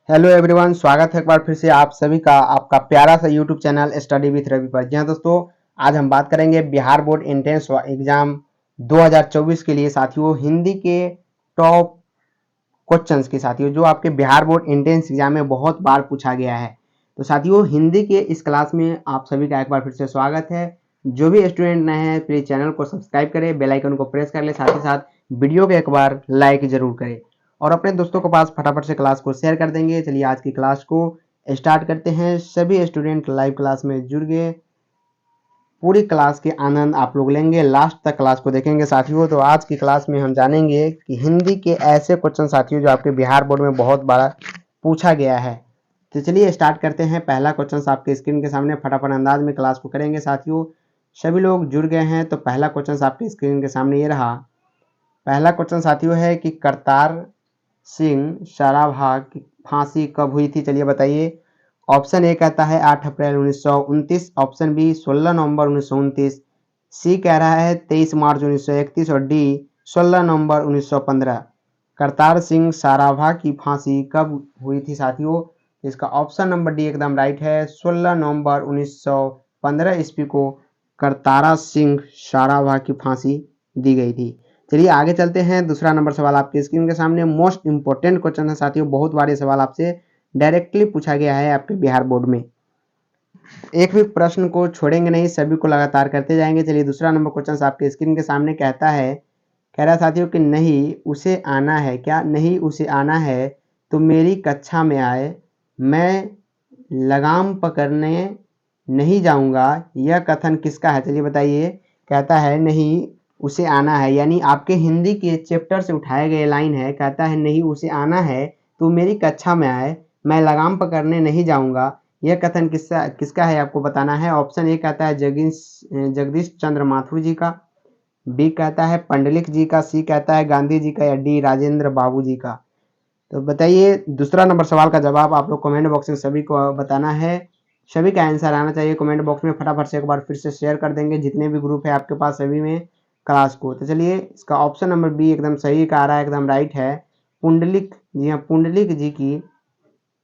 Hello everyone, स्वागत है एक बार फिर से आप सभी का आपका प्यारा सा YouTube channel study with Ravi पर। जी हाँ दोस्तों, आज हम बात करेंगे बिहार बोर्ड एंट्रेंस एग्जाम 2024 के लिए साथियों हिंदी के टॉप क्वेश्चंस के साथियों जो आपके बिहार बोर्ड एंट्रेंस एग्जाम में बहुत बार पूछा गया है। तो साथियों हिंदी के इस क्लास में आप सभी का एक बार फिर से स्वागत है। जो भी स्टूडेंट नए हैं प्लीज चैनल को सब्सक्राइब करें, बेल आइकन को प्रेस कर ले, साथ ही साथ वीडियो को एक बार लाइक जरूर करें और अपने दोस्तों के पास फटाफट से क्लास को शेयर कर देंगे। चलिए आज की क्लास को स्टार्ट करते हैं। सभी स्टूडेंट लाइव क्लास में जुड़ गए, पूरी क्लास के आनंद आप लोग लेंगे, लास्ट तक क्लास को देखेंगे साथियों। तो आज की क्लास में हम जानेंगे कि हिंदी के ऐसे क्वेश्चन साथियों जो आपके बिहार बोर्ड में बहुत बार पूछा गया है। तो चलिए स्टार्ट करते हैं। पहला क्वेश्चन आपके स्क्रीन के सामने फटाफट अंदाज में क्लास को करेंगे साथियों। सभी लोग जुड़ गए हैं तो पहला क्वेश्चन आपके स्क्रीन के सामने ये रहा। पहला क्वेश्चन साथियों है कि करतार सिंह सराभा की फांसी कब हुई थी? चलिए बताइए। ऑप्शन ए कहता है 8 अप्रैल 1929, ऑप्शन बी 16 नवंबर 1929, सी कह रहा है 23 मार्च 1931 और डी 16 नवंबर 1915। करतार सिंह सराभा की फांसी कब हुई थी साथियों? इसका ऑप्शन नंबर डी एकदम राइट है। 16 नवंबर 1915 ईस्वी को करतारा सिंह सराभा की फांसी दी गई थी। चलिए आगे चलते हैं। दूसरा नंबर सवाल आपके स्क्रीन के सामने मोस्ट इंपोर्टेंट क्वेश्चन है साथियों। बहुत बार सवाल आपसे डायरेक्टली पूछा गया है आपके बिहार बोर्ड में। एक भी प्रश्न को छोड़ेंगे नहीं, सभी को लगातार करते जाएंगे। चलिए दूसरा नंबर क्वेश्चन आपके स्क्रीन के सामने कहता है, कह रहा साथियों कि नहीं उसे आना है। क्या नहीं उसे आना है तो मेरी कक्षा में आए, मैं लगाम पकड़ने नहीं जाऊंगा। यह कथन किसका है? चलिए बताइए। कहता है नहीं उसे आना है, यानी आपके हिंदी के चैप्टर से उठाए गए लाइन है। कहता है नहीं उसे आना है तो मेरी कक्षा में आए, मैं लगाम पकड़ने नहीं जाऊंगा। यह कथन किसका है आपको बताना है। ऑप्शन ए कहता है जगदीश चंद्र माथुर जी का, बी कहता है पंडलिक जी का, सी कहता है गांधी जी का या डी राजेंद्र बाबू जी का। तो बताइए दूसरा नंबर सवाल का जवाब आप लोग कमेंट बॉक्स में सभी को बताना है। सभी का आंसर आना चाहिए कमेंट बॉक्स में। फटाफट से एक बार फिर से शेयर कर देंगे जितने भी ग्रुप है आपके पास सभी में क्लास को। तो चलिए इसका ऑप्शन नंबर बी एकदम सही का आ रहा है, एकदम राइट है। पुंडलिक जी हाँ, पुंडलिक जी की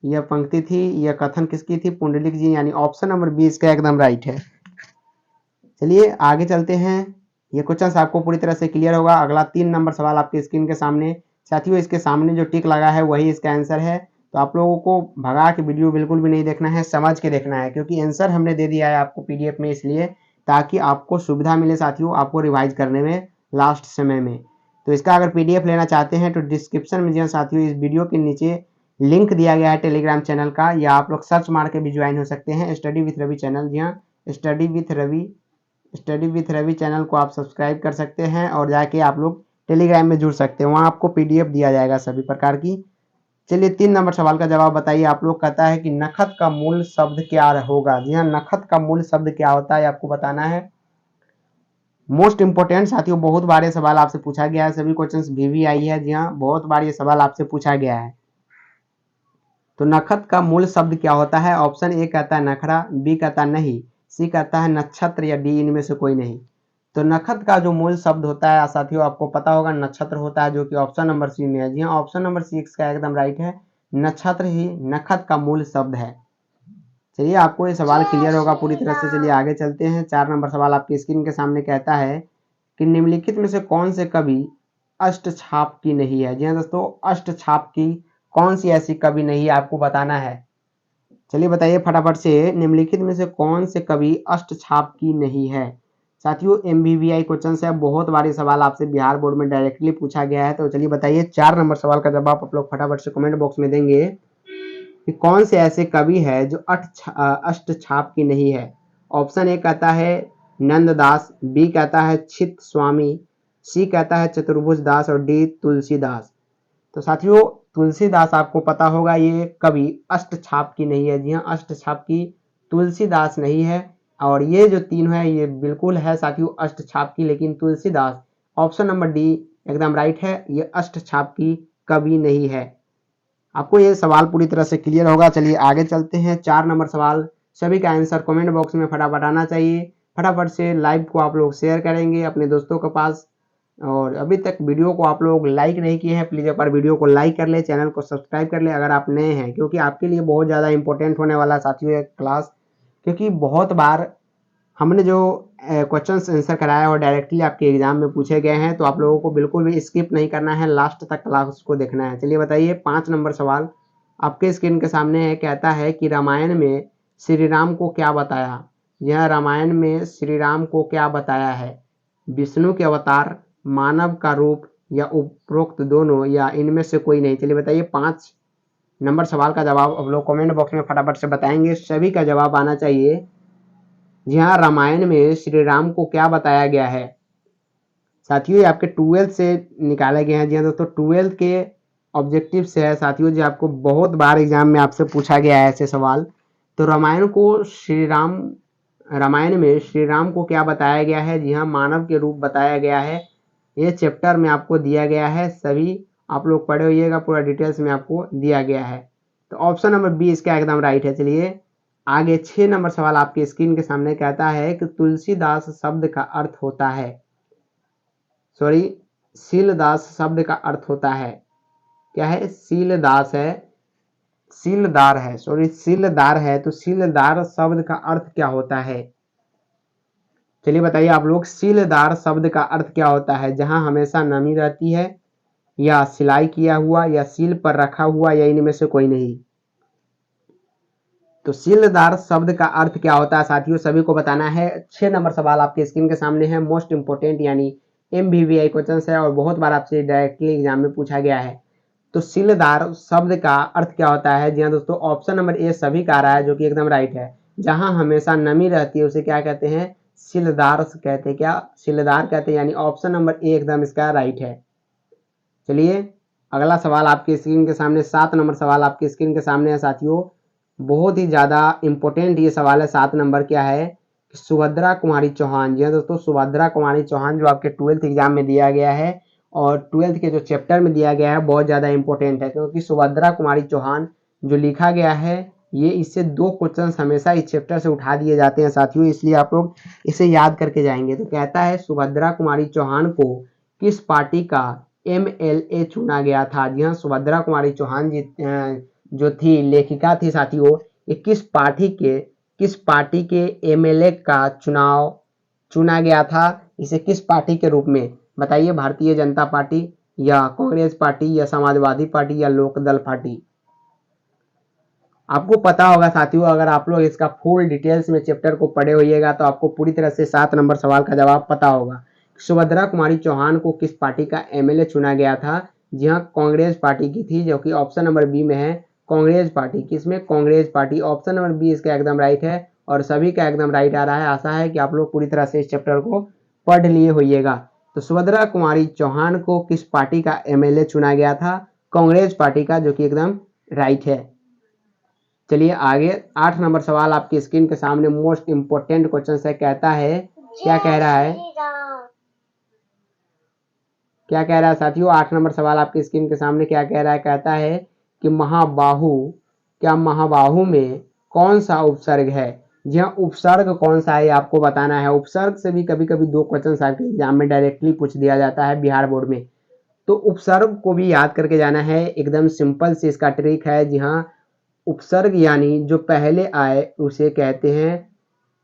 यह पंक्ति थी। यह कथन किसकी थी? पुंडलिक जी, यानी ऑप्शन नंबर बी इसका एकदम राइट है। चलिए आगे चलते हैं। ये क्वेश्चन आपको पूरी तरह से क्लियर होगा। अगला 3 नंबर सवाल आपके स्क्रीन के सामने साथियों, इसके सामने जो टिक लगा है वही इसका आंसर है। तो आप लोगों को भगा के वीडियो बिल्कुल भी नहीं देखना है, समझ के देखना है, क्योंकि आंसर हमने दे दिया है आपको पीडीएफ में, इसलिए ताकि आपको सुविधा मिले साथियों आपको रिवाइज करने में लास्ट समय में। तो इसका अगर पीडीएफ लेना चाहते हैं तो डिस्क्रिप्शन में जो साथियों इस वीडियो के नीचे लिंक दिया गया है टेलीग्राम चैनल का, या आप लोग सर्च मार के भी ज्वाइन हो सकते हैं स्टडी विथ रवि चैनल। जी हाँ, स्टडी विथ रवि चैनल को आप सब्सक्राइब कर सकते हैं और जाके आप लोग टेलीग्राम में जुड़ सकते हैं, वहाँ आपको पीडीएफ दिया जाएगा सभी प्रकार की। चलिए 3 नंबर सवाल का जवाब बताइए आप लोग। कहता है कि नखत का मूल शब्द क्या होगा? जी हाँ, नखत का मूल शब्द क्या होता है आपको बताना है। मोस्ट इंपोर्टेंट साथियों, बहुत बार ये सवाल आपसे पूछा गया है, सभी क्वेश्चंस वीवीआई है। जी हाँ, बहुत बार ये सवाल आपसे पूछा गया है। तो नखत का मूल शब्द क्या होता है? ऑप्शन ए कहता है नखरा, बी कहता है नहीं, सी कहता है नक्षत्र या डी इनमें से कोई नहीं। तो नखत का जो मूल शब्द होता है साथियों आपको पता होगा नक्षत्र होता है, जो कि ऑप्शन नंबर सी में है। जी हाँ, ऑप्शन नंबर सी का एकदम राइट है। नक्षत्र ही नखत का मूल शब्द है। चलिए आपको ये सवाल क्लियर होगा पूरी तरह से। चलिए आगे चलते हैं। 4 नंबर सवाल आपकी स्क्रीन के सामने कहता है कि निम्नलिखित में से कौन से कवि अष्टछाप की नहीं है? जी हाँ दोस्तों, अष्टछाप की कौन सी ऐसी कवि नहीं है आपको बताना है। चलिए बताइए फटाफट से, निम्नलिखित में से कौन से कवि अष्टछाप की नहीं है? साथियों एमवीवीआई क्वेश्चन है, बहुत बारी सवाल आपसे बिहार बोर्ड में डायरेक्टली पूछा गया है। तो चलिए बताइए 4 नंबर सवाल का जवाब आप लोग फटाफट से कमेंट बॉक्स में देंगे कि कौन से ऐसे कवि है जो अष्टछाप की नहीं है। ऑप्शन ए कहता है नंददास, बी कहता है चित स्वामी, सी कहता है चतुर्भुज दास और डी तुलसीदास। तो साथियों तुलसीदास आपको पता होगा ये कवि अष्टछाप की नहीं है। जी हाँ, अष्टछाप की तुलसीदास नहीं है। और ये जो तीन है ये बिल्कुल है साथियों अष्टछाप की, लेकिन तुलसीदास ऑप्शन नंबर डी एकदम राइट है, ये अष्टछाप की कवि नहीं है। आपको ये सवाल पूरी तरह से क्लियर होगा। चलिए आगे चलते हैं। 4 नंबर सवाल, सभी का आंसर कमेंट बॉक्स में फटाफट आना चाहिए। फटाफट से लाइव को आप लोग शेयर करेंगे अपने दोस्तों के पास, और अभी तक वीडियो को आप लोग लाइक नहीं किए हैं, प्लीज़ एक बार वीडियो को लाइक कर ले, चैनल को सब्सक्राइब कर ले अगर आप नए हैं, क्योंकि आपके लिए बहुत ज़्यादा इंपॉर्टेंट होने वाला साथियों ये क्लास। क्योंकि बहुत बार हमने जो क्वेश्चंस आंसर कराया और डायरेक्टली आपके एग्जाम में पूछे गए हैं, तो आप लोगों को बिल्कुल भी स्किप नहीं करना है, लास्ट तक क्लास को देखना है। चलिए बताइए 5 नंबर सवाल आपके स्क्रीन के सामने है। कहता है कि रामायण में श्री राम को क्या बताया। यह रामायण में श्री राम को क्या बताया है। विष्णु के अवतार, मानव का रूप या उपरोक्त दोनों या इनमें से कोई नहीं। चलिए बताइए 5 नंबर सवाल का जवाब आप लोग कमेंट बॉक्स में फटाफट से बताएंगे, सभी का जवाब आना चाहिए। जी हाँ, रामायण में श्री राम को क्या बताया गया है। साथियों ये आपके 12th से निकाले गए हैं। जी हाँ दोस्तों, 12th के ऑब्जेक्टिव से है साथियों, जो आपको बहुत बार एग्जाम में आपसे पूछा गया है ऐसे सवाल। तो रामायण में श्री राम को क्या बताया गया है। जी हाँ, मानव के रूप बताया गया है। ये चैप्टर में आपको दिया गया है, सभी आप लोग पढ़े होइएगा, पूरा डिटेल्स में आपको दिया गया है। तो ऑप्शन नंबर बी इसका एकदम राइट है। चलिए आगे 6 नंबर सवाल आपके स्क्रीन के सामने कहता है कि तुलसीदास शब्द का अर्थ होता है, सॉरी सीलदास शब्द का अर्थ होता है। क्या है, सीलदास है, सीलदार है, सॉरी सीलदार है, तो सीलदार शब्द का अर्थ क्या होता है। चलिए बताइए आप लोग, सीलदार शब्द का अर्थ क्या होता है। जहां हमेशा नमी रहती है, या सिलाई किया हुआ, या सील पर रखा हुआ, या इनमें से कोई नहीं। तो सीलदार शब्द का अर्थ क्या होता है साथियों, सभी को बताना है। 6 नंबर सवाल आपके स्क्रीन के सामने है, मोस्ट इंपोर्टेंट यानी MVVI क्वेश्चन है और बहुत बार आपसे डायरेक्टली एग्जाम में पूछा गया है। तो सीलदार शब्द का अर्थ क्या होता है। जी हाँ दोस्तों, ऑप्शन नंबर ए सभी का आ रहा है, जो कि एकदम राइट है। जहां हमेशा नमी रहती है उसे क्या कहते हैं, सीलदार कहते हैं। क्या, सीलदार कहते हैं, यानी ऑप्शन नंबर ए एकदम इसका राइट है। चलिए अगला सवाल आपके स्क्रीन के सामने, 7 नंबर सवाल आपके स्क्रीन के सामने है साथियों। बहुत ही ज़्यादा इंपॉर्टेंट ये सवाल है। 7 नंबर क्या है, सुभद्रा कुमारी चौहान। जी हाँ दोस्तों, सुभद्रा कुमारी चौहान जो आपके 12th एग्जाम में दिया गया है और 12th के जो चैप्टर में दिया गया है बहुत ज़्यादा इंपॉर्टेंट है, क्योंकि सुभद्रा कुमारी चौहान जो लिखा गया है, ये इससे 2 क्वेश्चन हमेशा इस चैप्टर से उठा दिए जाते हैं साथियों, इसलिए आप लोग इसे याद करके जाएंगे। तो कहता है सुभद्रा कुमारी चौहान को किस पार्टी का MLA चुना गया था। जी हाँ, सुभद्रा कुमारी चौहान जी जो थी, लेखिका थी साथियों, ये किस पार्टी के MLA का चुनाव चुना गया था। इसे किस पार्टी के रूप में बताइए, भारतीय जनता पार्टी, या कांग्रेस पार्टी, या समाजवादी पार्टी, या लोकदल पार्टी। आपको पता होगा साथियों, अगर आप लोग इसका फुल डिटेल्स में चैप्टर को पढ़े होइएगा तो आपको पूरी तरह से 7 नंबर सवाल का जवाब पता होगा। सुभद्रा कुमारी चौहान को किस पार्टी का MLA चुना गया था। जी हाँ, कांग्रेस पार्टी की थी, जो कि ऑप्शन नंबर बी में है, कांग्रेस पार्टी। किसमें, Congress party. Option number B इसका एकदम राइट है और सभी का एकदम राइट आ रहा है। आशा है कि आप लोग पूरी तरह से इस चैप्टर को पढ़ लिए होइएगा। तो सुभद्रा कुमारी चौहान को किस पार्टी का MLA चुना गया था, कांग्रेस पार्टी का, जो कि एकदम राइट है। चलिए आगे 8 नंबर सवाल आपकी स्क्रीन के सामने, मोस्ट इंपोर्टेंट क्वेश्चन है। कहता है, क्या कह रहा है, क्या कह रहा है साथियों, 8 नंबर सवाल आपकी स्क्रीन के सामने क्या कह रहा है। कहता है कि महाबाहु में कौन सा उपसर्ग है। जी हाँ, उपसर्ग कौन सा है आपको बताना है। उपसर्ग से भी कभी कभी 2 क्वेश्चन आपके एग्जाम में डायरेक्टली पूछ दिया जाता है बिहार बोर्ड में, तो उपसर्ग को भी याद करके जाना है। एकदम सिंपल से इसका ट्रिक है। जी हाँ, उपसर्ग यानी जो पहले आए उसे कहते हैं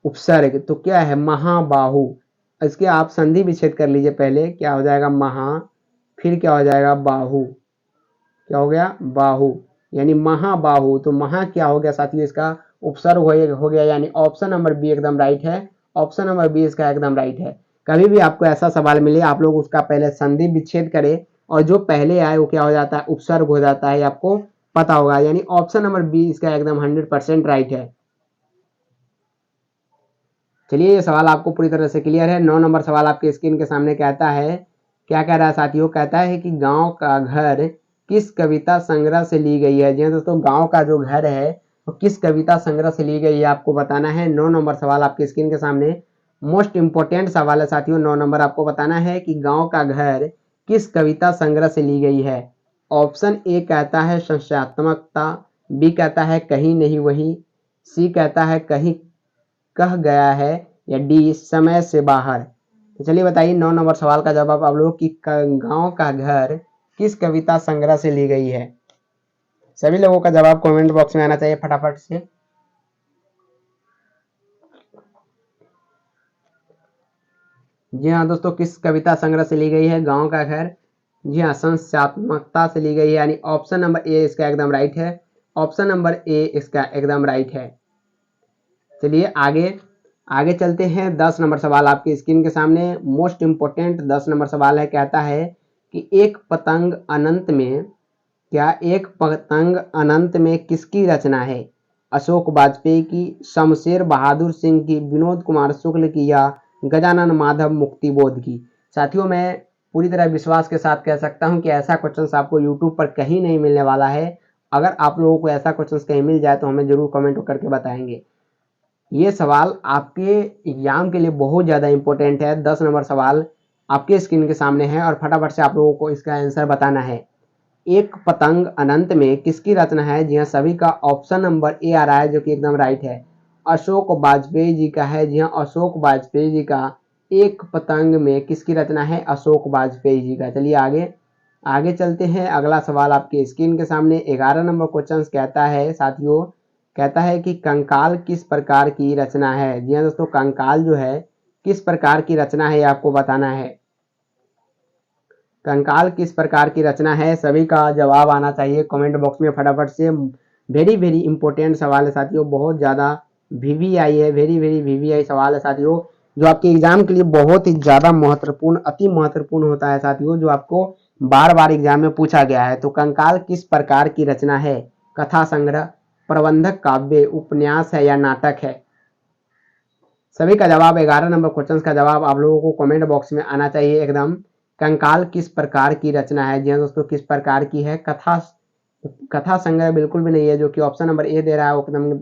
उपसर्ग। तो क्या है, महाबाहु। इसके आप संधि विच्छेद कर लीजिए, पहले क्या हो जाएगा, महा, फिर क्या हो जाएगा, बाहु। क्या हो गया, बाहु, यानी महाबाहु। तो महा क्या हो गया साथियों, इसका उपसर्ग हो गया, यानी ऑप्शन नंबर बी एकदम राइट है। ऑप्शन नंबर बी इसका एकदम राइट है। कभी भी आपको ऐसा सवाल मिले, आप लोग उसका पहले संधि विच्छेद करें और जो पहले आए वो क्या हो जाता है, उपसर्ग हो जाता है, आपको पता होगा। यानी ऑप्शन नंबर बी इसका एकदम 100% राइट है। चलिए ये सवाल आपको पूरी तरह से क्लियर है। 9 नंबर सवाल आपके स्क्रीन के सामने कहता है, क्या कह रहा है साथियों, कहता है कि गांव का घर किस कविता संग्रह से ली गई है। जी हाँ दोस्तों, गांव का जो घर है वो किस कविता संग्रह से ली गई है आपको बताना है। 9 नंबर सवाल आपके स्क्रीन के सामने, मोस्ट इंपोर्टेंट सवाल है साथियों। 9 नंबर आपको बताना है कि गांव का घर किस कविता संग्रह से ली गई है। ऑप्शन ए कहता है संख्यात्मकता, बी कहता है कहीं नहीं वहीं, सी कहता है कहीं कह गया है, या डी समय से बाहर। तो चलिए बताइए 9 नंबर सवाल का जवाब आप लोग कि गांव का घर किस कविता संग्रह से ली गई है। सभी लोगों का जवाब कमेंट बॉक्स में आना चाहिए फटाफट से। जी हाँ दोस्तों, किस कविता संग्रह से ली गई है गांव का घर। जी हाँ, संस्यात्मकता से ली गई है, यानी ऑप्शन नंबर ए इसका एकदम राइट है। ऑप्शन नंबर ए इसका एकदम राइट है। चलिए आगे आगे चलते हैं। 10 नंबर सवाल आपकी स्क्रीन के सामने, मोस्ट इंपोर्टेंट 10 नंबर सवाल है। कहता है कि एक पतंग अनंत में किसकी रचना है। अशोक वाजपेयी की, शमशेर बहादुर सिंह की, विनोद कुमार शुक्ल की, या गजानन माधव मुक्तिबोध की। साथियों, मैं पूरी तरह विश्वास के साथ कह सकता हूं कि ऐसा क्वेश्चन आपको यूट्यूब पर कहीं नहीं मिलने वाला है। अगर आप लोगों को ऐसा क्वेश्चन कहीं मिल जाए तो हमें जरूर कमेंट करके बताएंगे। ये सवाल आपके एग्जाम के लिए बहुत ज़्यादा इंपॉर्टेंट है। 10 नंबर सवाल आपके स्क्रीन के सामने है और फटाफट से आप लोगों को इसका आंसर बताना है। एक पतंग अनंत में किसकी रचना है। जी हाँ, सभी का ऑप्शन नंबर ए आ रहा है जो कि एकदम राइट है। अशोक वाजपेयी जी का है। जी हाँ, अशोक वाजपेयी जी का एक पतंग में किसकी रचना है। अशोक वाजपेयी जी का। चलिए आगे आगे चलते हैं। अगला सवाल आपके स्क्रीन के सामने 11 नंबर क्वेश्चन कहता है साथियों, कहता है कि कंकाल किस प्रकार की रचना है। जी हाँ दोस्तों, कंकाल जो है किस प्रकार की रचना है आपको बताना है। कंकाल किस प्रकार की रचना है, सभी का जवाब आना चाहिए कमेंट बॉक्स में फटाफट से। वेरी वेरी इंपॉर्टेंट सवाल है साथियों, बहुत ज़्यादा वीवीआई है, वेरी वेरी वीवीआई सवाल है साथियों, जो आपके एग्जाम के लिए बहुत ही ज़्यादा महत्वपूर्ण, अति महत्वपूर्ण होता है साथियों, जो आपको बार बार एग्जाम में पूछा गया है। तो कंकाल किस प्रकार की रचना है। कथा संग्रह, प्रबंधक काव्य, उपन्यास है, या नाटक है। सभी का जवाब 11 नंबर क्वेश्चन का जवाब आप लोगों को कमेंट बॉक्स में आना चाहिए एकदम। कंकाल किस प्रकार की रचना है। जी हाँ दोस्तों, किस प्रकार की है। कथा संग्रह बिल्कुल भी नहीं है, जो कि ऑप्शन नंबर ए दे रहा है एकदम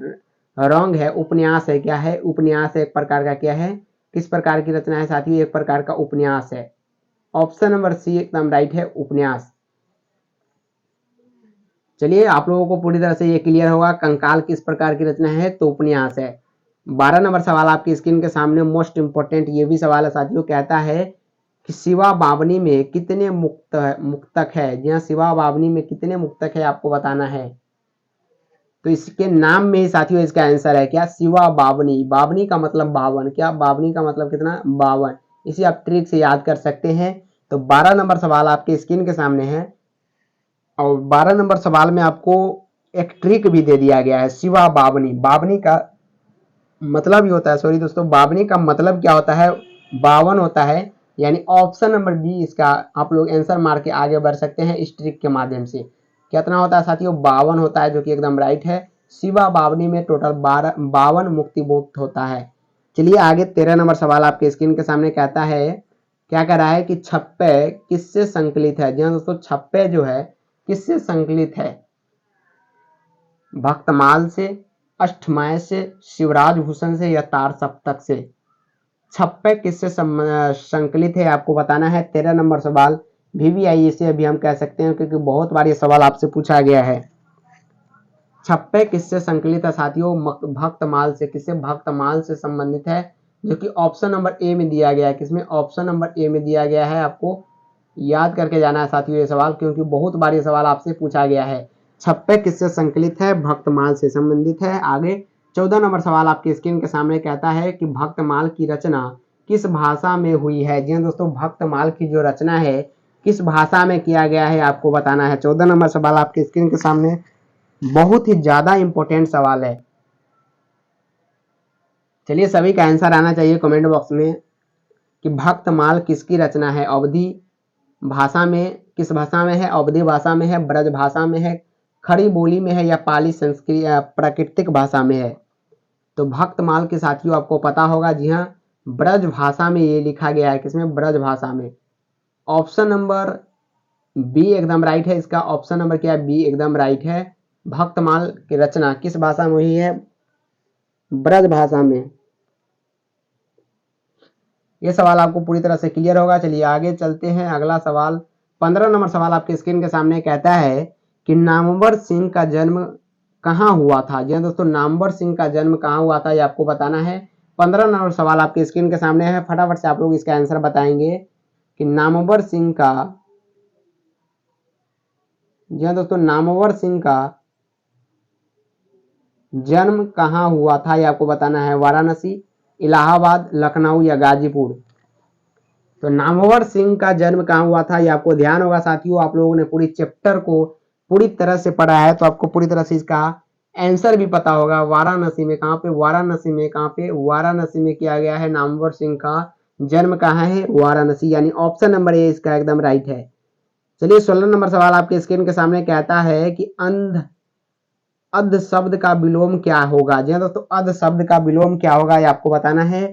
रॉन्ग है। उपन्यास है। क्या है, उपन्यास है, एक प्रकार का क्या है, किस प्रकार की रचना है साथियों, एक प्रकार का उपन्यास है। ऑप्शन नंबर सी एकदम राइट है, उपन्यास। चलिए आप लोगों को पूरी तरह से ये क्लियर होगा कंकाल किस प्रकार की रचना है, तो उपन्यास है। 12 नंबर सवाल आपकी स्क्रीन के सामने, मोस्ट इंपोर्टेंट ये भी सवाल है साथियों। कहता है कि शिवा बावनी में कितने मुक्तक है। जी हाँ, शिवा बावनी में कितने मुक्तक है आपको बताना है। तो इसके नाम में ही साथियों इसका आंसर है क्या, शिवा बावनी। बावनी का मतलब 52। क्या, बावनी का मतलब कितना, 52। इसे आप ट्रिक से याद कर सकते हैं। तो 12 नंबर सवाल आपके स्क्रीन के सामने है और 12 नंबर सवाल में आपको एक ट्रिक भी दे दिया गया है। शिवा बावनी, बावनी का मतलब ही होता है, सॉरी दोस्तों, बावनी का मतलब क्या होता है, 52 होता है। यानी ऑप्शन नंबर डी इसका आप लोग आंसर मार के आगे बढ़ सकते हैं इस ट्रिक के माध्यम से। कितना होता है साथियों, 52 होता है, जो कि एकदम राइट है। शिवा बावनी में टोटल 52 मुक्तिबोध होता है। चलिए आगे 13 नंबर सवाल आपके स्क्रीन के सामने कहता है, क्या कह रहा है कि छप्पे किससे संकलित है। जी हाँ दोस्तों, छप्पे जो है किससे संकलित है। भक्तमाल से, अष्टमाय से, शिवराज भूषण से, या तार सप्तक से। छप्पे किससे संकलित है आपको बताना है। 13 नंबर सवाल वीवीआई से अभी हम कह सकते हैं, क्योंकि बहुत बार ये सवाल आपसे पूछा गया है। छप्पे किससे संकलित है साथियों, भक्तमाल से। किससे, भक्तमाल से संबंधित है, जो कि ऑप्शन नंबर ए में दिया गया है। किसमें, ऑप्शन नंबर ए में दिया गया है। आपको याद करके जाना है साथियों ये सवाल, क्योंकि बहुत बार ये सवाल आपसे पूछा गया है। छप्पे किससे संकलित है, भक्तमाल से संबंधित है। आगे 14 नंबर सवाल आपकी स्क्रीन के सामने कहता है कि भक्तमाल की रचना किस भाषा में हुई है। जी हाँ दोस्तों, भक्तमाल की जो रचना है किस भाषा में किया गया है आपको बताना है। 14 नंबर सवाल आपके स्क्रीन के सामने, बहुत ही ज्यादा इंपॉर्टेंट सवाल है। चलिए सभी का आंसर आना चाहिए कमेंट बॉक्स में कि भक्तमाल किसकी रचना है। अवधी भाषा में, किस भाषा में है, अवधी भाषा में है, ब्रज भाषा में है, खड़ी बोली में है, या पाली संस्कृत प्राकृतिक भाषा में है। तो भक्तमाल के साथियों आपको पता होगा, जी हाँ, ब्रज भाषा में ये लिखा गया है। किसमें, ब्रज भाषा में। ऑप्शन नंबर बी एकदम राइट है इसका। ऑप्शन नंबर क्या है, बी एकदम राइट है। भक्तमाल की रचना किस भाषा में हुई है, ब्रज भाषा में। ये सवाल आपको पूरी तरह से क्लियर होगा। चलिए आगे चलते हैं। अगला सवाल 15 नंबर सवाल आपके स्क्रीन के सामने कहता है कि नामवर सिंह का जन्म कहाँ हुआ था। जी दोस्तों, नामवर सिंह का जन्म कहाँ हुआ था ये आपको बताना है। 15 नंबर सवाल आपके स्क्रीन के सामने है, फटाफट से आप लोग इसका आंसर बताएंगे कि नामवर सिंह का, जी हाँ दोस्तों, नामवर सिंह का जन्म कहाँ हुआ था, ये आपको बताना है। वाराणसी, इलाहाबाद, लखनऊ या गाजीपुर। तो नामवर सिंह का जन्म कहाँ हुआ था, ये आपको ध्यान होगा साथियों। आप लोगों ने पूरी चैप्टर को पूरी तरह से पढ़ा है तो आपको पूरी तरह से इसका आंसर भी पता होगा। वाराणसी में, कहाँ पे, वाराणसी में, कहाँ पे, वाराणसी में किया गया है। नामवर सिंह का जन्म कहाँ है, वाराणसी, यानी ऑप्शन नंबर ए इसका एकदम राइट है। चलिए 16 नंबर सवाल आपके स्क्रीन के सामने कहता है कि अध शब्द का विलोम क्या होगा। जी हाँ दोस्तों, अध शब्द का विलोम क्या होगा, ये आपको बताना है।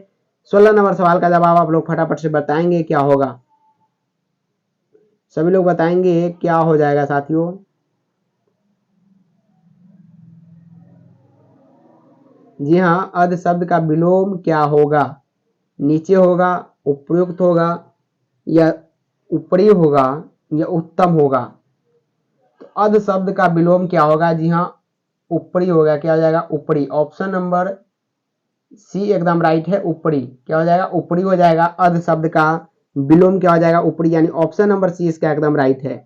16 नंबर सवाल का जवाब आप लोग फटाफट से बताएंगे क्या होगा। सभी लोग बताएंगे क्या हो जाएगा साथियों। जी हाँ, अध शब्द का विलोम क्या होगा। नीचे होगा, उपयुक्त होगा, या ऊपरी होगा, या उत्तम होगा। तो अध शब्द का विलोम क्या होगा, जी हाँ, ऊपरी होगा। क्या हो जाएगा, ऊपरी। ऑप्शन नंबर सी एकदम राइट है, ऊपरी। क्या हो जाएगा, ऊपरी हो जाएगा। अध शब्द का विलोम क्या हो जाएगा, ऊपरी, यानी ऑप्शन नंबर सी इसका एकदम राइट है।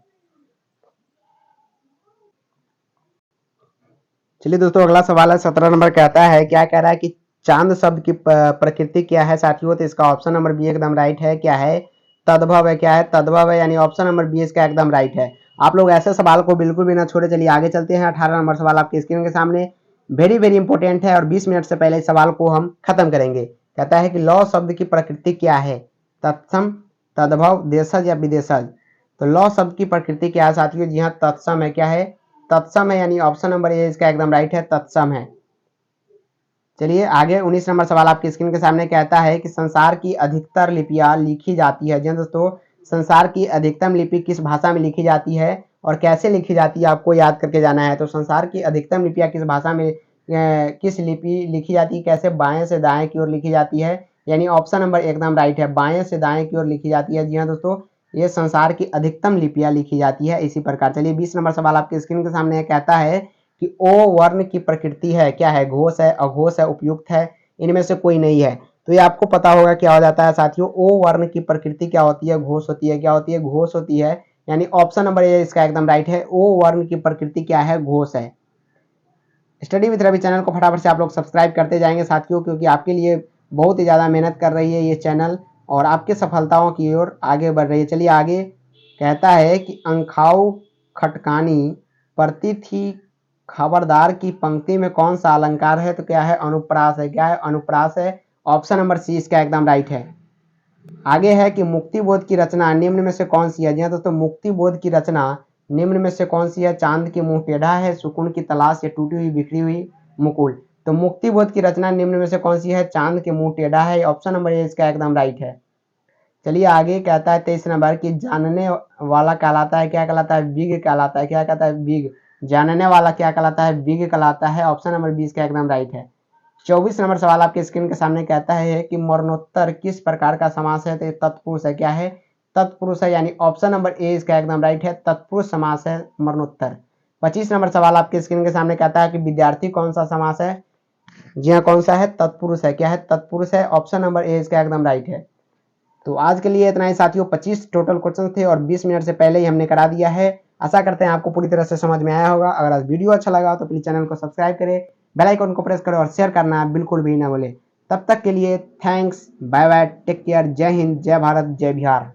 चलिए दोस्तों, अगला सवाल है 17 नंबर, कहता है, क्या कह रहा है कि चांद शब्द की प्रकृति क्या है साथियों। तो इसका ऑप्शन नंबर बी एकदम राइट है। क्या है, तद्भव है। क्या है, तद्भव है, यानी ऑप्शन नंबर बी इसका एकदम राइट है। आप लोग ऐसे सवाल को बिल्कुल भी ना छोड़े। चलिए आगे चलते हैं। 18 नंबर सवाल आपकी स्क्रीन के सामने वेरी वेरी इंपॉर्टेंट है और 20 मिनट से पहले इस सवाल को हम खत्म करेंगे। कहता है कि लौ शब्द की प्रकृति क्या है, तत्सम, तद्भव, देशज या विदेशज। तो लौ शब्द की प्रकृति क्या है साथियों, जी हाँ, तत्सम है। क्या है, तत्सम है, यानी ऑप्शन नंबर ए इसका एकदम राइट है, तत्सम है। चलिए आगे 19 नंबर सवाल आपकी स्क्रीन के सामने कहता है कि संसार की अधिकतर लिपियां लिखी जाती है। जी हाँ दोस्तों, संसार की अधिकतम लिपि किस भाषा में लिखी जाती है और कैसे लिखी जाती है, आपको याद करके जाना है। तो संसार की अधिकतम लिपियां किस भाषा में, किस लिपि लिखी जाती है, कैसे, बाएं से दाएं की ओर लिखी जाती है, यानी ऑप्शन नंबर एकदम राइट है, बाएं से दाएं की ओर लिखी जाती है। जी हाँ दोस्तों, ये संसार की अधिकतम लिपियां लिखी जाती है इसी प्रकार। चलिए 20 नंबर सवाल आपकी स्क्रीन के सामने कहता है कि ओ वर्ण की प्रकृति है। क्या है, घोष है, अघोष है, उपयुक्त है, इनमें से कोई नहीं है। तो ये आपको पता होगा क्या हो जाता है साथियों। ओ वर्ण की प्रकृति क्या होती है, घोष होती है। क्या होती है, घोष होती है, यानी ऑप्शन नंबर ए इसका एकदम राइट है। ओ वर्ण की प्रकृति क्या है, घोष है। स्टडी विथ रवि चैनल को फटाफट से आप लोग सब्सक्राइब करते जाएंगे साथियों, क्योंकि आपके लिए बहुत ही ज़्यादा मेहनत कर रही है ये चैनल और आपके सफलताओं की ओर आगे बढ़ रही है। चलिए आगे कहता है कि अंखाऊ खटकानी परती थी खबरदार की पंक्ति में कौन सा अलंकार है। तो क्या है, अनुप्रास है। क्या है, अनुप्रास है, ऑप्शन नंबर सी इसका एकदम राइट है। आगे है कि मुक्ति बोध की रचना निम्न में से कौन सी है। जी हाँ दोस्तों, मुक्ति बोध की रचना निम्न में से कौन सी है। चांद की मुंह टेढ़ा है, सुकून की तलाश या टूटी हुई बिखरी हुई मुकुल। तो मुक्ति बोध की रचना निम्न में से कौन सी है, चांद के मुंह टेढ़ा है, ऑप्शन नंबर ए इसका एकदम राइट है। चलिए आगे कहता है 23 नंबर की जानने वाला कहलाता है। क्या कहलाता है, बिग कहलाता है। क्या कहता है, बिग। जानने वाला क्या कहलाता है, बिग कहलाता है, ऑप्शन नंबर 20 का एकदम राइट है। 24 नंबर सवाल आपके स्क्रीन के सामने कहता है कि मरणोत्तर किस प्रकार का समास है। तो तत्पुरुष है। क्या है, तत्पुरुष है, यानी ऑप्शन नंबर ए इसका एकदम राइट है, तत्पुरुष समास है मरणोत्तर। 25 नंबर सवाल आपके स्क्रीन के सामने कहता है कि विद्यार्थी कौन सा समास है। जी हाँ, कौन सा है, तत्पुरुष है। क्या है, तत्पुरुष है, ऑप्शन नंबर ए इसका एकदम राइट है। तो आज के लिए इतना ही साथियों, 25 टोटल क्वेश्चन थे और 20 मिनट से पहले ही हमने करा दिया है। आशा करते हैं आपको पूरी तरह से समझ में आया होगा। अगर आज वीडियो अच्छा लगा तो प्लीज चैनल को सब्सक्राइब करें, बेल आइकन को प्रेस करें और शेयर करना बिल्कुल भी ना भूलें। तब तक के लिए thanks, bye bye, take care, जय हिंद, जय भारत, जय बिहार।